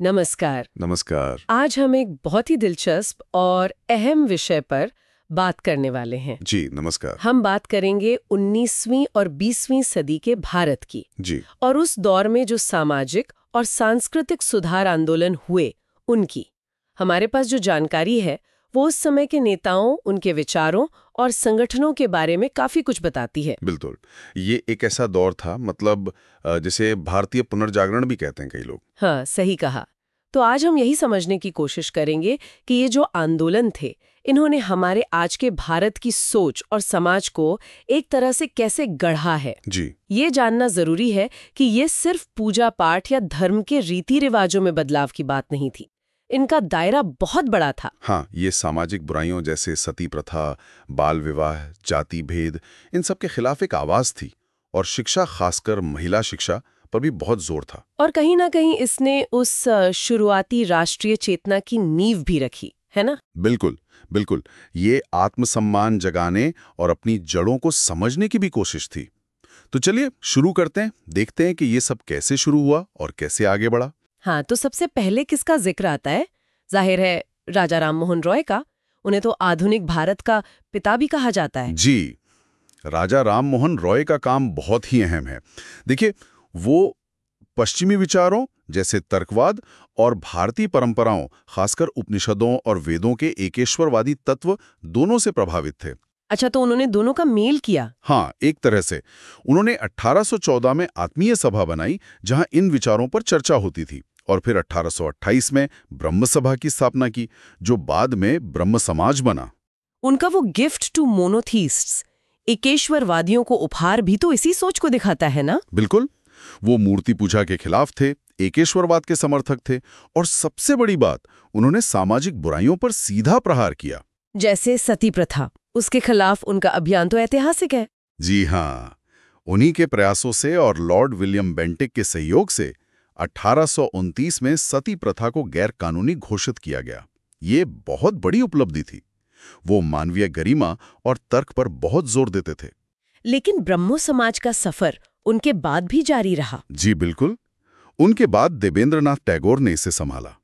नमस्कार। नमस्कार। आज हम एक बहुत ही दिलचस्प और अहम विषय पर बात करने वाले हैं। जी नमस्कार। हम बात करेंगे 19वीं और 20वीं सदी के भारत की जी और उस दौर में जो सामाजिक और सांस्कृतिक सुधार आंदोलन हुए उनकी। हमारे पास जो जानकारी है वो उस समय के नेताओं, उनके विचारों और संगठनों के बारे में काफी कुछ बताती है। बिल्कुल। ये एक ऐसा दौर था, मतलब जिसे भारतीय पुनर्जागरण भी कहते हैं कई लोग। हाँ, सही कहा। तो आज हम यही समझने की कोशिश करेंगे कि ये जो आंदोलन थे, इन्होंने हमारे आज के भारत की सोच और समाज को एक तरह से कैसे गढ़ा है। जी ये जानना जरूरी है कि ये सिर्फ पूजा पाठ या धर्म के रीति रिवाजों में बदलाव की बात नहीं थी। इनका दायरा बहुत बड़ा था। हाँ, ये सामाजिक बुराइयों जैसे सती प्रथा, बाल विवाह, जाति भेद, इन सब के खिलाफ एक आवाज थी। और शिक्षा, खासकर महिला शिक्षा पर भी बहुत जोर था। और कहीं ना कहीं इसने उस शुरुआती राष्ट्रीय चेतना की नींव भी रखी, है ना? बिल्कुल बिल्कुल। ये आत्मसम्मान जगाने और अपनी जड़ों को समझने की भी कोशिश थी। तो चलिए शुरू करते हैं, देखते हैं कि ये सब कैसे शुरू हुआ और कैसे आगे बढ़ा। हाँ, तो सबसे पहले किसका जिक्र आता है? जाहिर है राजा राम मोहन रॉय का। उन्हें तो आधुनिक भारत का पिता भी कहा जाता है। जी, राजा राम मोहन रॉय का काम बहुत ही अहम है। देखिए, वो पश्चिमी विचारों जैसे तर्कवाद और भारतीय परंपराओं, खासकर उपनिषदों और वेदों के एकेश्वरवादी तत्व, दोनों से प्रभावित थे। अच्छा, तो उन्होंने दोनों का मेल किया। हाँ, एक तरह से। उन्होंने 1814 में आत्मीय सभा बनाई, जहां इन विचारों पर चर्चा होती थी, और फिर 1828 में ब्रह्म सभा की स्थापना की, जो बाद में ब्रह्म समाज बना। उनका वो गिफ्ट टू मोनोथीस्ट्स, एकेश्वरवादियों को उपहार, भी तो इसी सोच को दिखाता है ना? बिल्कुल। वो मूर्ति पूजा के खिलाफ थे, एकेश्वरवाद के समर्थक थे, और सबसे बड़ी बात, उन्होंने सामाजिक बुराइयों पर सीधा प्रहार किया। जैसे सती प्रथा, उसके खिलाफ उनका अभियान तो ऐतिहासिक है। जी हाँ, उन्हीं के प्रयासों से और लॉर्ड विलियम बेंटिक के सहयोग से 1829 में सती प्रथा को गैर कानूनी घोषित किया गया। ये बहुत बड़ी उपलब्धि थी। वो मानवीय गरिमा और तर्क पर बहुत जोर देते थे। लेकिन ब्रह्मो समाज का सफर उनके बाद भी जारी रहा। जी बिल्कुल। उनके बाद देवेंद्रनाथ टैगोर ने इसे संभाला।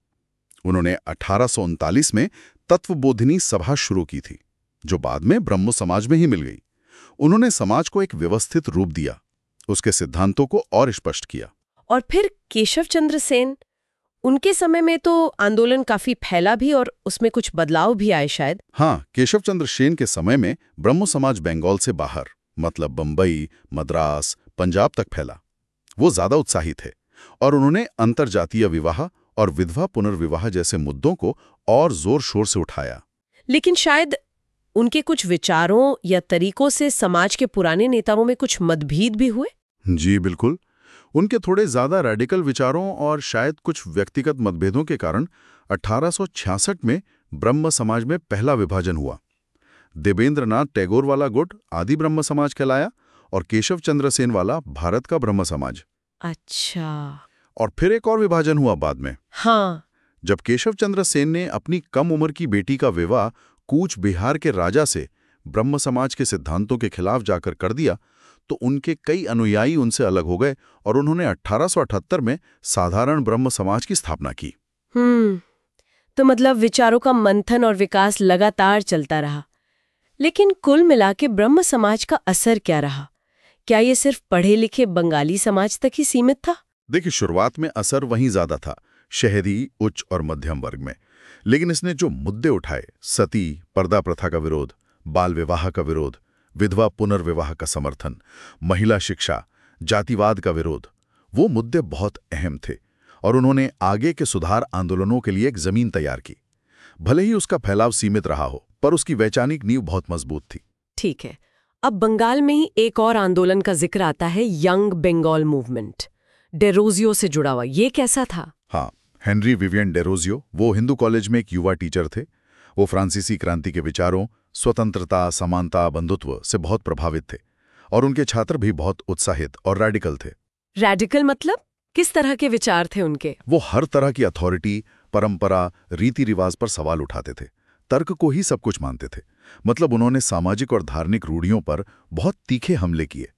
उन्होंने 1839 में तत्वबोधिनी सभा शुरू की थी, जो बाद में ब्रह्मो समाज में ही मिल गई। उन्होंने समाज को एक व्यवस्थित रूप दिया, उसके सिद्धांतों को और स्पष्ट किया। और फिर केशव चंद्र सेन, उनके समय में तो आंदोलन काफी फैला भी और उसमें कुछ बदलाव भी आए शायद। हाँ, केशव चंद्र सेन के समय में ब्रह्मो समाज बंगाल से बाहर, मतलब बंबई, मद्रास, पंजाब तक फैला। वो ज्यादा उत्साही थे और उन्होंने अंतरजातीय विवाह और विधवा पुनर्विवाह जैसे मुद्दों को और जोर शोर से उठाया। लेकिन शायद उनके कुछ विचारों या तरीकों से समाज के पुराने नेताओं में कुछ मतभेद भी हुए। जी बिल्कुल। उनके थोड़े ज्यादा रेडिकल विचारों और शायद कुछ व्यक्तिगत मतभेदों के कारण 1866 में ब्रह्म समाज में पहला विभाजन हुआ। देवेंद्रनाथ टैगोर वाला गुट आदि ब्रह्म समाज कहलाया और केशव चंद्र सेन वाला भारत का ब्रह्म समाज। अच्छा। और फिर एक और विभाजन हुआ बाद में। हाँ। जब केशव चंद्र सेन ने अपनी कम उम्र की बेटी का विवाह कूच बिहार के राजा से ब्रह्म समाज के सिद्धांतों के खिलाफ जाकर कर दिया, तो उनके कई अनुयायी उनसे अलग हो गए और उन्होंने 1878 में साधारण ब्रह्म समाज की स्थापना की। तो मतलब विचारों का मंथन और विकास लगातार चलता रहा। लेकिन कुल मिला के ब्रह्म समाज का असर क्या रहा? क्या ये सिर्फ पढ़े लिखे बंगाली समाज तक ही सीमित था? देखिए, शुरुआत में असर वहीं ज्यादा था, शहरी, उच्च और मध्यम वर्ग में। लेकिन इसने जो मुद्दे उठाए, सती, पर्दा प्रथा का विरोध, बाल विवाह का विरोध, विधवा पुनर्विवाह का समर्थन, महिला शिक्षा, जातिवाद का विरोध, वो मुद्दे बहुत अहम थे और उन्होंने आगे के सुधार आंदोलनों के लिए एक जमीन तैयार की। भले ही उसका फैलाव सीमित रहा हो, पर उसकी वैचारिक नींव बहुत मजबूत थी। ठीक है। अब बंगाल में ही एक और आंदोलन का जिक्र आता है, यंग बंगाल मूवमेंट, डेरोजियो से जुड़ा हुआ। ये कैसा था? हाँ, हेनरी विवियन डेरोजियो, वो हिंदू कॉलेज में एक युवा टीचर थे। वो फ्रांसीसी क्रांति के विचारों, स्वतंत्रता, समानता, बंधुत्व से बहुत प्रभावित थे और उनके छात्र भी बहुत उत्साहित और रैडिकल थे। रैडिकल मतलब किस तरह के विचार थे उनके? वो हर तरह की अथॉरिटी, परंपरा, रीति रिवाज पर सवाल उठाते थे, तर्क को ही सब कुछ मानते थे। मतलब उन्होंने सामाजिक और धार्मिक रूढ़ियों पर बहुत तीखे हमले किए।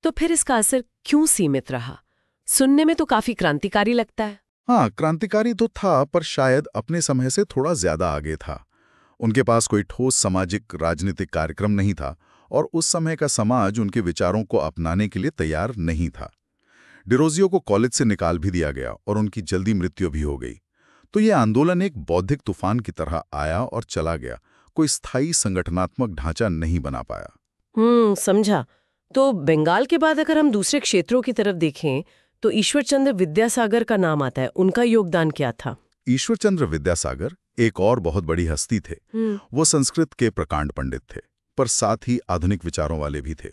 तो फिर इसका असर क्यों सीमित रहा? सुनने में तो काफी क्रांतिकारी लगता है। हाँ, क्रांतिकारी तो था, पर शायद अपने समय से थोड़ा ज्यादा आगे था। उनके पास कोई ठोस सामाजिक राजनीतिक कार्यक्रम नहीं था और उस समय का समाज उनके विचारों को अपनाने के लिए तैयार नहीं था। डिरोजियो को कॉलेज से निकाल भी दिया गया और उनकी जल्दी मृत्यु भी हो गई। तो ये आंदोलन एक बौद्धिक तूफान की तरह आया और चला गया, कोई स्थायी संगठनात्मक ढांचा नहीं बना पाया। समझा। तो बंगाल के बाद अगर हम दूसरे क्षेत्रों की तरफ देखें तो ईश्वरचंद्र विद्यासागर का नाम आता है। उनका योगदान क्या था? ईश्वरचंद्र विद्यासागर एक और बहुत बड़ी हस्ती थे। वो संस्कृत के प्रकांड पंडित थे, पर साथ ही आधुनिक विचारों वाले भी थे।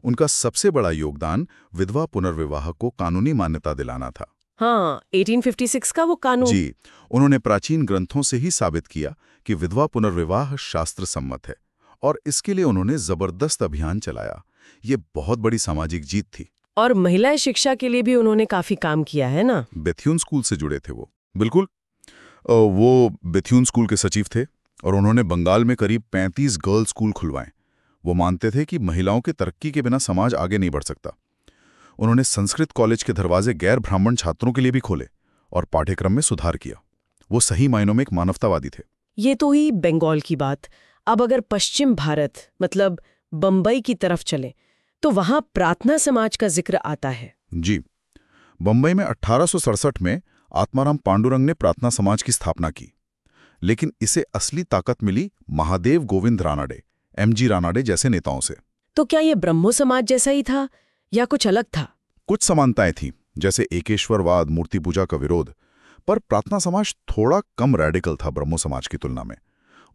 उनका सबसे बड़ा योगदान विधवा पुनर्विवाह को कानूनी मान्यता दिलाना था। हाँ, 1856 का वो कानून। जी, उन्होंने प्राचीन ग्रंथों से ही साबित किया कि विधवा पुनर्विवाह शास्त्र सम्मत है और इसके लिए उन्होंने जबरदस्त अभियान चलाया। ये बहुत बड़ी सामाजिक जीत थी। और महिला शिक्षा के लिए भी उन्होंने काफी काम किया है ना? बेथ्यून स्कूल से जुड़े थे वो। बिल्कुल। वो बेथ्यून स्कूल के सचिव थे और उन्होंने बंगाल में करीब 35 गर्ल्स स्कूल खुलवाए। वो मानते थे कि महिलाओं की तरक्की के बिना समाज आगे नहीं बढ़ सकता। उन्होंने संस्कृत कॉलेज के दरवाजे गैर ब्राह्मण छात्रों के लिए भी खोले और पाठ्यक्रम में सुधार किया। वो सही मायनों में एक मानवतावादी थे। ये तो ही बंगाल की बात। अब अगर पश्चिम भारत मतलब बंबई की तरफ चले तो वहां प्रार्थना समाज का जिक्र आता है। जी, बंबई में 1867 में आत्माराम पांडुरंग ने प्रार्थना समाज की स्थापना की, लेकिन इसे असली ताकत मिली महादेव गोविंद रानाडे, एमजी रानाडे जैसे नेताओं से। तो क्या ये ब्रह्मो समाज जैसा ही था या कुछ अलग था? कुछ समानताएं थीं, जैसे एकेश्वरवाद, मूर्ति पूजा का विरोध, पर प्रार्थना समाज थोड़ा कम रैडिकल था ब्रह्मो समाज की तुलना में।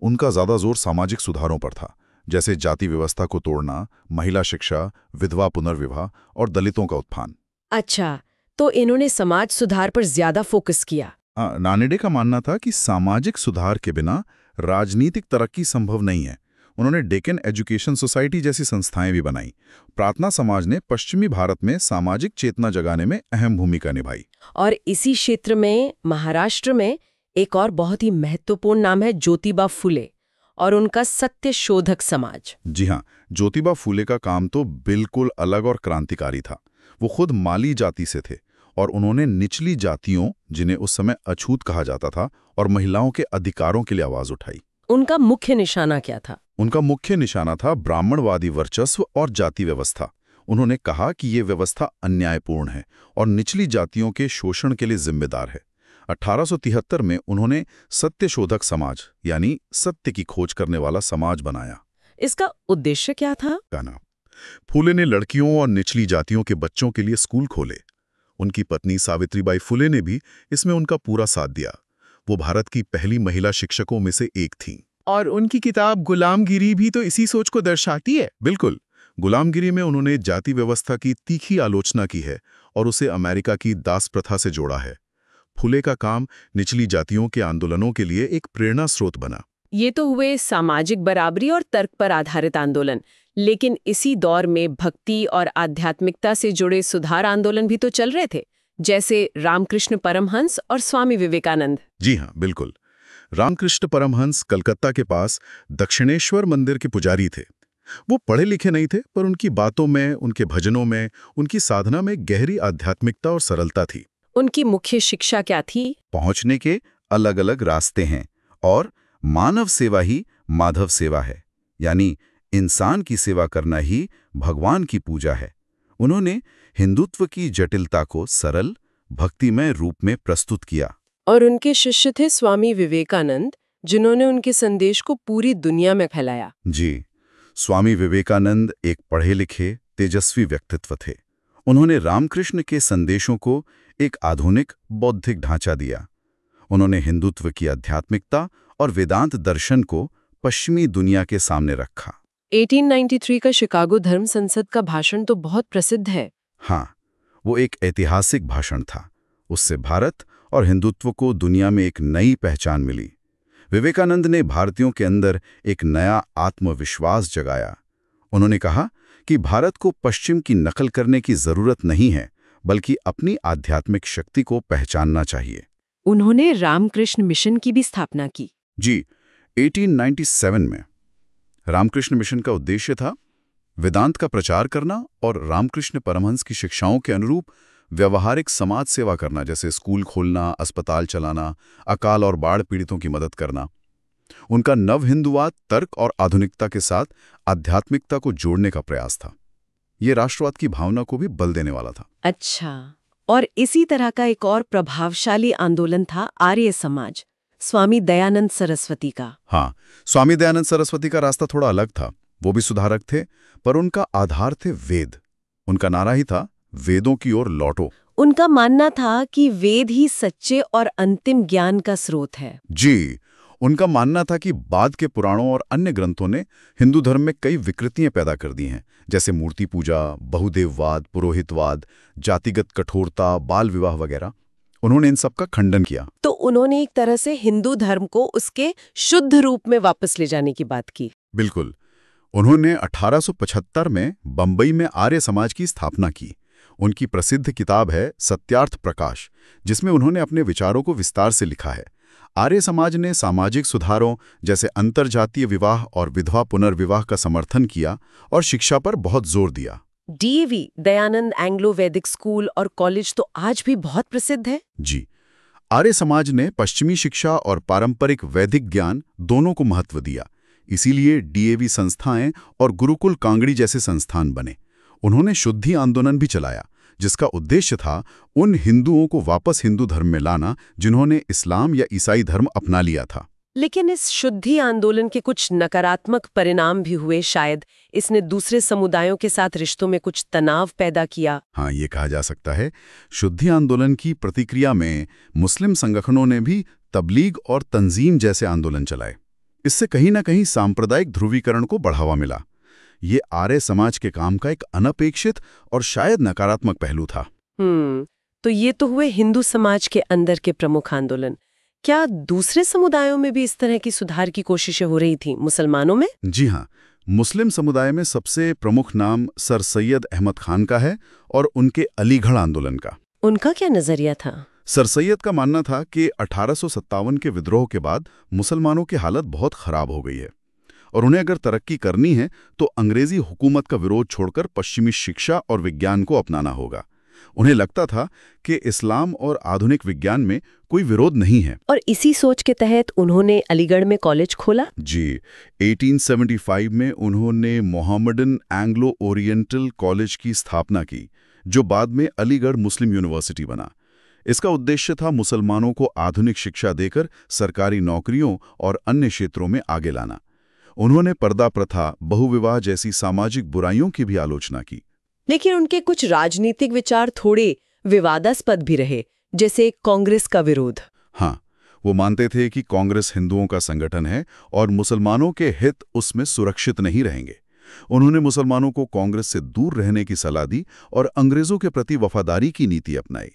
उनका ज्यादा जोर सामाजिक सुधारों पर था, जैसे जाति व्यवस्था को तोड़ना, महिला शिक्षा, विधवा पुनर्विवाह और दलितों का उत्थान। अच्छा, तो इन्होंने समाज सुधार पर ज्यादा फोकस किया। रानाडे का मानना था कि सामाजिक सुधार के बिना राजनीतिक तरक्की संभव नहीं है। उन्होंने डेक्कन एजुकेशन सोसाइटी जैसी संस्थाएं भी बनाई। प्रार्थना समाज ने पश्चिमी भारत में सामाजिक चेतना जगाने में अहम भूमिका निभाई। और इसी क्षेत्र में महाराष्ट्र में एक और बहुत ही महत्वपूर्ण नाम है ज्योतिबा फुले और उनका सत्य शोधक समाज। जी हाँ, ज्योतिबा फुले का काम तो बिल्कुल अलग और क्रांतिकारी था। वो खुद माली जाति से थे और उन्होंने निचली जातियों, जिन्हें उस समय अछूत कहा जाता था, और महिलाओं के अधिकारों के लिए आवाज उठाई। उनका मुख्य निशाना क्या था? उनका मुख्य निशाना था ब्राह्मणवादी वर्चस्व और जाति व्यवस्था। उन्होंने कहा कि ये व्यवस्था अन्यायपूर्ण है और निचली जातियों के शोषण के लिए जिम्मेदार है। 1873 में उन्होंने सत्य शोधक समाज यानी सत्य की खोज करने वाला समाज बनाया। इसका उद्देश्य क्या था? फुले ने लड़कियों और निचली जातियों के बच्चों के लिए स्कूल खोले। उनकी पत्नी सावित्रीबाई फुले ने भी इसमें उनका पूरा साथ दिया। वो भारत की पहली महिला शिक्षकों में से एक थीं। और उनकी किताब गुलामगिरी भी तो इसी सोच को दर्शाती है। बिल्कुल। गुलामगिरी में उन्होंने जाति व्यवस्था की तीखी आलोचना की है और उसे अमेरिका की दास प्रथा से जोड़ा है। फुले का काम निचली जातियों के आंदोलनों के लिए एक प्रेरणा स्रोत बना। ये तो हुए सामाजिक बराबरी और तर्क पर आधारित आंदोलन, लेकिन इसी दौर में भक्ति और आध्यात्मिकता से जुड़े सुधार आंदोलन भी तो चल रहे थे, जैसे रामकृष्ण परमहंस और स्वामी विवेकानंद। जी हाँ, बिल्कुल। रामकृष्ण परमहंस कलकत्ता के पास दक्षिणेश्वर मंदिर के पुजारी थे। वो पढ़े लिखे नहीं थे, पर उनकी बातों में, उनके भजनों में, उनकी साधना में गहरी आध्यात्मिकता और सरलता थी। उनकी मुख्य शिक्षा क्या थी? पहुंचने के अलग अलग रास्ते हैं और मानव सेवा ही माधव सेवा है, यानी इंसान की सेवा करना ही भगवान की पूजा है। उन्होंने हिंदुत्व की जटिलता को सरल, भक्तिमय रूप में प्रस्तुत किया। और उनके शिष्य थे स्वामी विवेकानंद, जिन्होंने उनके संदेश को पूरी दुनिया में फैलाया। जी, स्वामी विवेकानंद एक पढ़े लिखे, तेजस्वी व्यक्तित्व थे। उन्होंने रामकृष्ण के संदेशों को एक आधुनिक बौद्धिक ढांचा दिया। उन्होंने हिंदुत्व की आध्यात्मिकता और वेदांत दर्शन को पश्चिमी दुनिया के सामने रखा। 1893 का शिकागो धर्म संसद का भाषण तो बहुत प्रसिद्ध है। हाँ, वो एक ऐतिहासिक भाषण था। उससे भारत और हिंदुत्व को दुनिया में एक नई पहचान मिली। विवेकानंद ने भारतीयों के अंदर एक नया आत्मविश्वास जगाया। उन्होंने कहा कि भारत को पश्चिम की नकल करने की जरूरत नहीं है, बल्कि अपनी आध्यात्मिक शक्ति को पहचानना चाहिए। उन्होंने रामकृष्ण मिशन की भी स्थापना की। जी, 1897 में रामकृष्ण मिशन का उद्देश्य था वेदांत का प्रचार करना और रामकृष्ण परमहंस की शिक्षाओं के अनुरूप व्यवहारिक समाज सेवा करना, जैसे स्कूल खोलना, अस्पताल चलाना, अकाल और बाढ़ पीड़ितों की मदद करना। उनका नव हिंदुवाद तर्क और आधुनिकता के साथ आध्यात्मिकता को जोड़ने का प्रयास था। ये राष्ट्रवाद की भावना को भी बल देने वाला था। अच्छा, और इसी तरह का एक और प्रभावशाली आंदोलन था आर्य समाज, स्वामी दयानंद सरस्वती का। हाँ, स्वामी दयानंद सरस्वती का रास्ता थोड़ा अलग था। वो भी सुधारक थे, पर उनका आधार थे वेद। उनका नारा ही था, वेदों की ओर लौटो। उनका मानना था कि वेद ही सच्चे और अंतिम ज्ञान का स्रोत है। जी, उनका मानना था कि बाद के पुराणों और अन्य ग्रंथों ने हिंदू धर्म में कई विकृतियां पैदा कर दी हैं, जैसे मूर्ति पूजा, बहुदेववाद, पुरोहितवाद, जातिगत कठोरता, बाल विवाह वगैरह। उन्होंने इन सब का खंडन किया। तो उन्होंने एक तरह से हिंदू धर्म को उसके शुद्ध रूप में वापस ले जाने की बात की। बिल्कुल। उन्होंने 1875 में बंबई में आर्य समाज की स्थापना की। उनकी प्रसिद्ध किताब है सत्यार्थ प्रकाश, जिसमें उन्होंने अपने विचारों को विस्तार से लिखा है। आर्य समाज ने सामाजिक सुधारों जैसे अंतरजातीय विवाह और विधवा पुनर्विवाह का समर्थन किया और शिक्षा पर बहुत जोर दिया। डीएवी, दयानंद एंग्लो वैदिक स्कूल और कॉलेज तो आज भी बहुत प्रसिद्ध है। जी, आर्य समाज ने पश्चिमी शिक्षा और पारंपरिक वैदिक ज्ञान दोनों को महत्व दिया। इसीलिए डीएवी संस्थाएं और गुरुकुल कांगड़ी जैसे संस्थान बने। उन्होंने शुद्धि आंदोलन भी चलाया, जिसका उद्देश्य था उन हिंदुओं को वापस हिंदू धर्म में लाना जिन्होंने इस्लाम या ईसाई धर्म अपना लिया था। लेकिन इस शुद्धि आंदोलन के कुछ नकारात्मक परिणाम भी हुए। शायद इसने दूसरे समुदायों के साथ रिश्तों में कुछ तनाव पैदा किया। हाँ, ये कहा जा सकता है। शुद्धि आंदोलन की प्रतिक्रिया में मुस्लिम संगठनों ने भी तबलीग और तंजीम जैसे आंदोलन चलाए। इससे कहीं ना कहीं सांप्रदायिक ध्रुवीकरण को बढ़ावा मिला। ये आर्य समाज के काम का एक अनपेक्षित और शायद नकारात्मक पहलू था। तो ये तो हुए हिंदू समाज के अंदर के प्रमुख आंदोलन। क्या दूसरे समुदायों में भी इस तरह की सुधार की कोशिशें हो रही थी? मुसलमानों में? जी हाँ, मुस्लिम समुदाय में सबसे प्रमुख नाम सर सैयद अहमद खान का है और उनके अलीगढ़ आंदोलन का। उनका क्या नजरिया था? सर सैयद का मानना था कि 1857 के विद्रोह के बाद मुसलमानों की हालत बहुत खराब हो गई है और उन्हें अगर तरक्की करनी है तो अंग्रेजी हुकूमत का विरोध छोड़कर पश्चिमी शिक्षा और विज्ञान को अपनाना होगा। उन्हें लगता था कि इस्लाम और आधुनिक विज्ञान में कोई विरोध नहीं है। और इसी सोच के तहत उन्होंने अलीगढ़ में कॉलेज खोला। जी, 1875 में उन्होंने मोहम्मडन एंग्लो ओरिएंटल कॉलेज की स्थापना की, जो बाद में अलीगढ़ मुस्लिम यूनिवर्सिटी बना। इसका उद्देश्य था मुसलमानों को आधुनिक शिक्षा देकर सरकारी नौकरियों और अन्य क्षेत्रों में आगे लाना। उन्होंने पर्दा प्रथा, बहुविवाह जैसी सामाजिक बुराइयों की भी आलोचना की। लेकिन उनके कुछ राजनीतिक विचार थोड़े विवादास्पद भी रहे, जैसे कांग्रेस का विरोध। हाँ, वो मानते थे कि कांग्रेस हिंदुओं का संगठन है और मुसलमानों के हित उसमें सुरक्षित नहीं रहेंगे। उन्होंने मुसलमानों को कांग्रेस से दूर रहने की सलाह दी और अंग्रेजों के प्रति वफादारी की नीति अपनाई।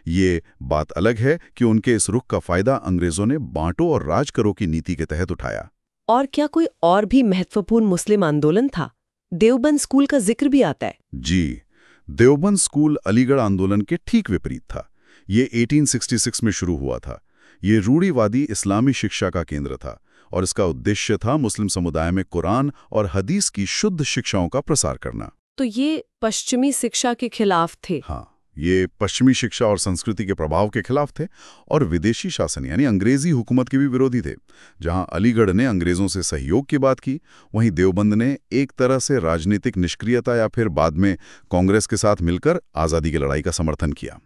ये बात अलग है कि उनके इस रुख का फायदा अंग्रेजों ने बांटो और राज करो की नीति के तहत उठाया। और क्या कोई और भी महत्वपूर्ण मुस्लिम आंदोलन था? देवबंद स्कूल का जिक्र भी आता है। जी, देवबंद स्कूल अलीगढ़ आंदोलन के ठीक विपरीत था। ये 1866 में शुरू हुआ था। ये रूढ़िवादी इस्लामी शिक्षा का केंद्र था और इसका उद्देश्य था मुस्लिम समुदाय में कुरान और हदीस की शुद्ध शिक्षाओं का प्रसार करना। तो ये पश्चिमी शिक्षा के खिलाफ थे। हाँ, ये पश्चिमी शिक्षा और संस्कृति के प्रभाव के खिलाफ थे और विदेशी शासन यानी अंग्रेजी हुकूमत के भी विरोधी थे। जहां अलीगढ़ ने अंग्रेजों से सहयोग की बात की, वहीं देवबंद ने एक तरह से राजनीतिक निष्क्रियता या फिर बाद में कांग्रेस के साथ मिलकर आज़ादी की लड़ाई का समर्थन किया।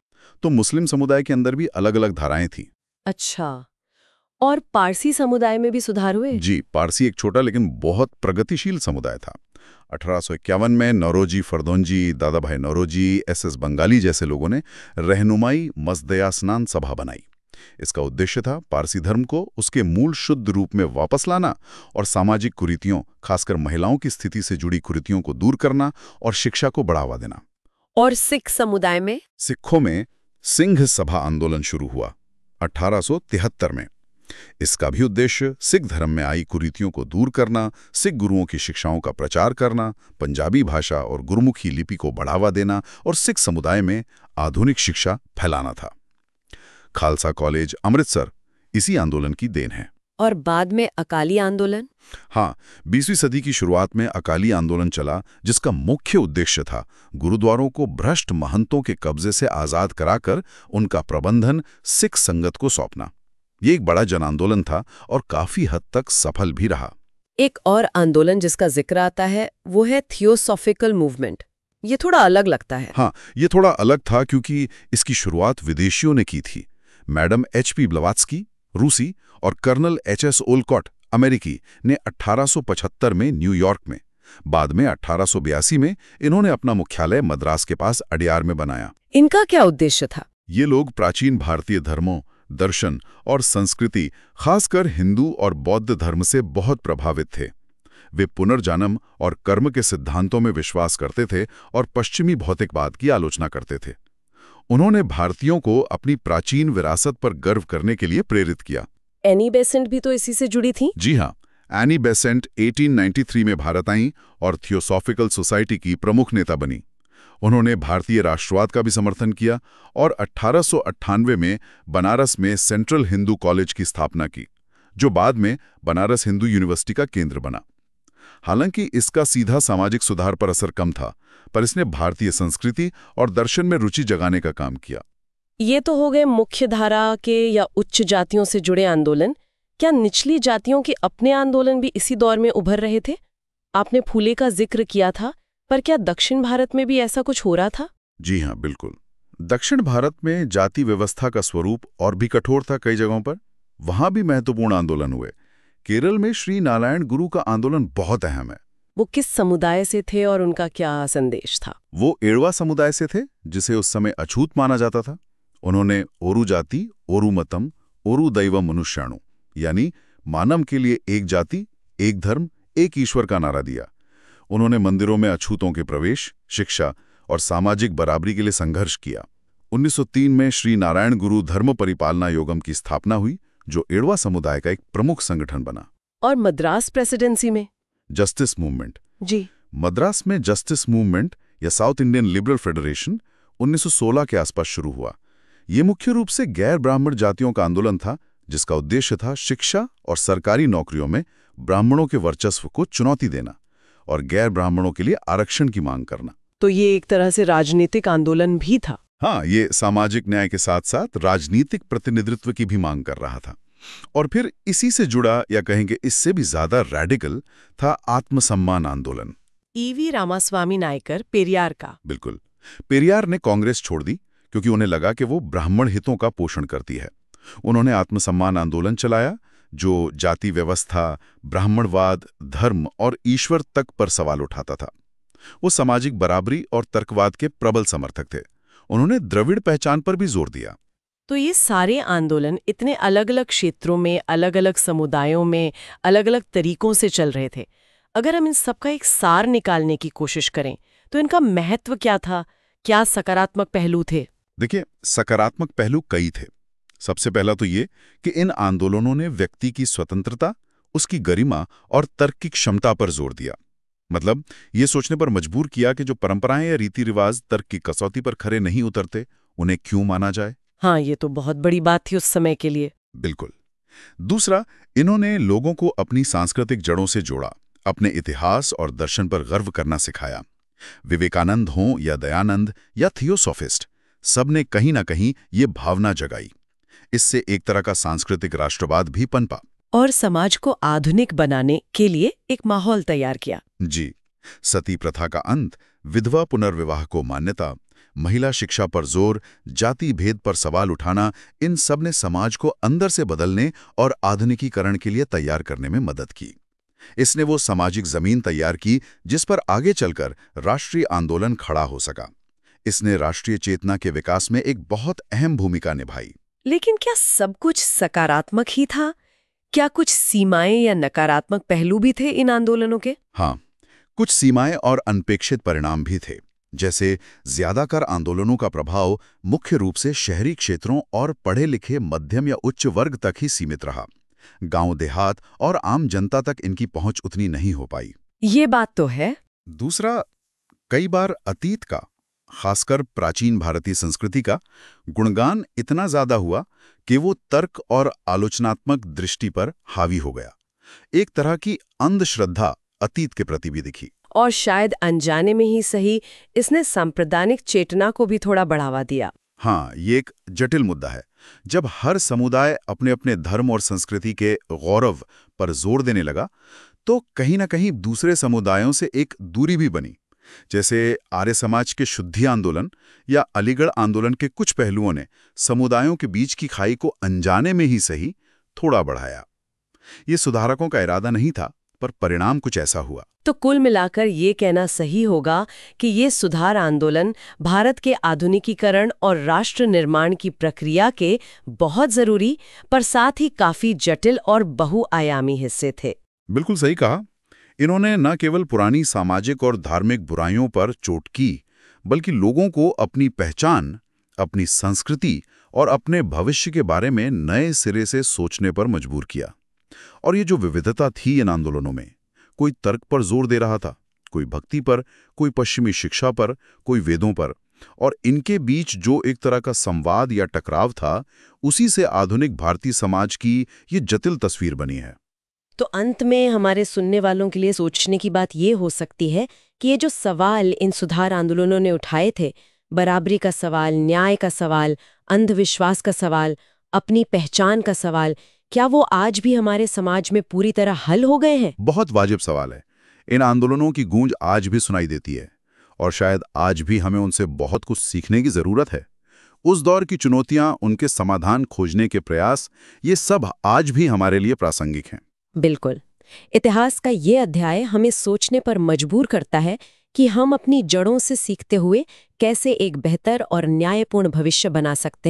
तो मुस्लिम समुदाय के अंदर भी अलग अलग धाराएं थीं। अच्छा, और पारसी समुदाय में भी सुधार हुए? जी, पारसी एक छोटा लेकिन बहुत प्रगतिशील समुदाय था। 1851 में नौरोजी फरदोंजी, दादा भाई नौरोजी, एस बंगाली जैसे लोगों ने रहनुमाई मसदयास्नान सभा बनाई। इसका उद्देश्य था पारसी धर्म को उसके मूल शुद्ध रूप में वापस लाना और सामाजिक कुरीतियों, खासकर महिलाओं की स्थिति से जुड़ी कुरीतियों को दूर करना और शिक्षा को बढ़ावा देना। और सिख समुदाय में? सिखों में सिंह सभा आंदोलन शुरू हुआ 1873 में। इसका भी उद्देश्य सिख धर्म में आई कुरीतियों को दूर करना, सिख गुरुओं की शिक्षाओं का प्रचार करना, पंजाबी भाषा और गुरमुखी लिपि को बढ़ावा देना और सिख समुदाय में आधुनिक शिक्षा फैलाना था। खालसा कॉलेज अमृतसर इसी आंदोलन की देन है। और बाद में अकाली आंदोलन? हाँ, 20वीं सदी की शुरुआत में अकाली आंदोलन चला, जिसका मुख्य उद्देश्य था गुरुद्वारों को भ्रष्ट महंतों के कब्जे से आजाद कराकर उनका प्रबंधन सिख संगत को सौंपना। ये एक बड़ा जन आंदोलन था और काफी हद तक सफल भी रहा। एक और आंदोलन जिसका जिक्र आता है वो है थियोसॉफिकल मूवमेंट। ये थोड़ा अलग लगता है। हाँ, ये थोड़ा अलग था क्योंकि इसकी शुरुआत विदेशियों ने की थी। Madam H.P. ब्लवात्स्की, रूसी, और कर्नल H.S. ओलकॉट, अमेरिकी, ने 1875 में न्यूयॉर्क में, बाद में 1882 में इन्होंने अपना मुख्यालय मद्रास के पास अडियार में बनाया। इनका क्या उद्देश्य था? ये लोग प्राचीन भारतीय धर्मों, दर्शन और संस्कृति, खासकर हिंदू और बौद्ध धर्म से बहुत प्रभावित थे। वे पुनर्जन्म और कर्म के सिद्धांतों में विश्वास करते थे और पश्चिमी भौतिकवाद की आलोचना करते थे। उन्होंने भारतीयों को अपनी प्राचीन विरासत पर गर्व करने के लिए प्रेरित किया। एनी बेसेंट भी तो इसी से जुड़ी थी? जी हाँ, एनी बेसेंट 1893 में भारत आईं और थियोसॉफिकल सोसाइटी की प्रमुख नेता बनी। उन्होंने भारतीय राष्ट्रवाद का भी समर्थन किया और 1898 में बनारस में सेंट्रल हिंदू कॉलेज की स्थापना की, जो बाद में बनारस हिंदू यूनिवर्सिटी का केंद्र बना। हालांकि इसका सीधा सामाजिक सुधार पर असर कम था, पर इसने भारतीय संस्कृति और दर्शन में रुचि जगाने का काम किया। ये तो हो गए मुख्य धारा के या उच्च जातियों से जुड़े आंदोलन। क्या निचली जातियों के अपने आंदोलन भी इसी दौर में उभर रहे थे? आपने फूले का जिक्र किया था, पर क्या दक्षिण भारत में भी ऐसा कुछ हो रहा था? जी हाँ, बिल्कुल। दक्षिण भारत में जाति व्यवस्था का स्वरूप और भी कठोर था कई जगहों पर। वहां भी महत्वपूर्ण आंदोलन हुए। केरल में श्री नारायण गुरु का आंदोलन बहुत अहम है। वो किस समुदाय से थे और उनका क्या संदेश था? वो एड़वा समुदाय से थे, जिसे उस समय अछूत माना जाता था। उन्होंने ओरु जाति, ओरु मतम, ओरु दैवम मनुष्याणु, यानी मानव के लिए एक जाति, एक धर्म, एक ईश्वर का नारा दिया। उन्होंने मंदिरों में अछूतों के प्रवेश, शिक्षा और सामाजिक बराबरी के लिए संघर्ष किया। 1903 में श्री नारायण गुरु धर्म परिपालना योगम की स्थापना हुई, जो एड़वा समुदाय का एक प्रमुख संगठन बना। और मद्रास प्रेसिडेंसी में जस्टिस मूवमेंट। जी, मद्रास में जस्टिस मूवमेंट या साउथ इंडियन लिबरल फेडरेशन 1916 के आसपास शुरू हुआ। ये मुख्य रूप से गैर ब्राह्मण जातियों का आंदोलन था, जिसका उद्देश्य था शिक्षा और सरकारी नौकरियों में ब्राह्मणों के वर्चस्व को चुनौती देना और गैर ब्राह्मणों के लिए आरक्षण की मांग करना। तो ये एक तरह से राजनीतिक आंदोलन भी था। हाँ, ये सामाजिक न्याय के साथ साथ राजनीतिक प्रतिनिधित्व की भी मांग कर रहा था। और फिर इसी से जुड़ा, या कहेंगे इससे भी ज्यादा रैडिकल, था आत्मसम्मान आंदोलन। ईवी रामास्वामी नायकर, पेरियार का। बिल्कुल। पेरियार ने कांग्रेस छोड़ दी क्योंकि उन्हें लगा कि वो ब्राह्मण हितों का पोषण करती है। उन्होंने आत्मसम्मान आंदोलन चलाया, जो जाति व्यवस्था, ब्राह्मणवाद, धर्म और ईश्वर तक पर सवाल उठाता था। वो सामाजिक बराबरी और तर्कवाद के प्रबल समर्थक थे। उन्होंने द्रविड़ पहचान पर भी जोर दिया। तो ये सारे आंदोलन इतने अलग अलग क्षेत्रों में, अलग अलग समुदायों में, अलग अलग तरीकों से चल रहे थे। अगर हम इन सबका एक सार निकालने की कोशिश करें तो इनका महत्व क्या था? क्या सकारात्मक पहलू थे? देखिए, सकारात्मक पहलू कई थे। सबसे पहला तो ये कि इन आंदोलनों ने व्यक्ति की स्वतंत्रता, उसकी गरिमा और तर्क की क्षमता पर जोर दिया। मतलब ये सोचने पर मजबूर किया कि जो परंपराएं या रीति रिवाज तर्क की कसौटी पर खरे नहीं उतरते, उन्हें क्यों माना जाए। हाँ, ये तो बहुत बड़ी बात थी उस समय के लिए। बिल्कुल। दूसरा, इन्होंने लोगों को अपनी सांस्कृतिक जड़ों से जोड़ा, अपने इतिहास और दर्शन पर गर्व करना सिखाया। विवेकानंद हों या दयानंद या थियोसॉफिस्ट, सबने कहीं ना कहीं ये भावना जगाई। इससे एक तरह का सांस्कृतिक राष्ट्रवाद भी पनपा और समाज को आधुनिक बनाने के लिए एक माहौल तैयार किया। जी। सती प्रथा का अंत, विधवा पुनर्विवाह को मान्यता, महिला शिक्षा पर जोर, जाति भेद पर सवाल उठाना, इन सब ने समाज को अंदर से बदलने और आधुनिकीकरण के लिए तैयार करने में मदद की। इसने वो सामाजिक जमीन तैयार की जिस पर आगे चलकर राष्ट्रीय आंदोलन खड़ा हो सका। इसने राष्ट्रीय चेतना के विकास में एक बहुत अहम भूमिका निभाई। लेकिन क्या सब कुछ सकारात्मक ही था? क्या कुछ सीमाएं या नकारात्मक पहलू भी थे इन आंदोलनों के? हाँ, कुछ सीमाएं और अनपेक्षित परिणाम भी थे। जैसे ज्यादातर आंदोलनों का प्रभाव मुख्य रूप से शहरी क्षेत्रों और पढ़े लिखे मध्यम या उच्च वर्ग तक ही सीमित रहा। गांव देहात और आम जनता तक इनकी पहुंच उतनी नहीं हो पाई। ये बात तो है। दूसरा, कई बार अतीत का, खासकर प्राचीन भारतीय संस्कृति का गुणगान इतना ज्यादा हुआ कि वो तर्क और आलोचनात्मक दृष्टि पर हावी हो गया। एक तरह की अंधश्रद्धा अतीत के प्रति भी दिखी। और शायद अनजाने में ही सही, इसने सांप्रदायिक चेतना को भी थोड़ा बढ़ावा दिया। हाँ, ये एक जटिल मुद्दा है। जब हर समुदाय अपने अपने धर्म और संस्कृति के गौरव पर जोर देने लगा, तो कहीं ना कहीं दूसरे समुदायों से एक दूरी भी बनी। जैसे आर्य समाज के शुद्धि आंदोलन या अलीगढ़ आंदोलन के कुछ पहलुओं ने समुदायों के बीच की खाई को अनजाने में ही सही थोड़ा बढ़ाया। ये सुधारकों का इरादा नहीं था, पर परिणाम कुछ ऐसा हुआ। तो कुल मिलाकर ये कहना सही होगा कि ये सुधार आंदोलन भारत के आधुनिकीकरण और राष्ट्र निर्माण की प्रक्रिया के बहुत जरूरी पर साथ ही काफी जटिल और बहुआयामी हिस्से थे। बिल्कुल सही कहा। इन्होंने न केवल पुरानी सामाजिक और धार्मिक बुराइयों पर चोट की, बल्कि लोगों को अपनी पहचान, अपनी संस्कृति और अपने भविष्य के बारे में नए सिरे से सोचने पर मजबूर किया। और ये जो विविधता थी इन आंदोलनों में, कोई तर्क पर जोर दे रहा था, कोई भक्ति पर, कोई पश्चिमी शिक्षा पर, कोई वेदों पर, और इनके बीच जो एक तरह का संवाद या टकराव था, उसी से आधुनिक भारतीय समाज की ये जटिल तस्वीर बनी है। तो अंत में हमारे सुनने वालों के लिए सोचने की बात ये हो सकती है कि ये जो सवाल इन सुधार आंदोलनों ने उठाए थे, बराबरी का सवाल, न्याय का सवाल, अंधविश्वास का सवाल, अपनी पहचान का सवाल, क्या वो आज भी हमारे समाज में पूरी तरह हल हो गए हैं? बहुत वाजिब सवाल है। इन आंदोलनों की गूंज आज भी सुनाई देती है, और शायद आज भी हमें उनसे बहुत कुछ सीखने की जरूरत है। उस दौर की चुनौतियां, उनके समाधान खोजने के प्रयास, ये सब आज भी हमारे लिए प्रासंगिक हैं। बिल्कुल। इतिहास का ये अध्याय हमें सोचने पर मजबूर करता है कि हम अपनी जड़ों से सीखते हुए कैसे एक बेहतर और न्यायपूर्ण भविष्य बना सकते हैं।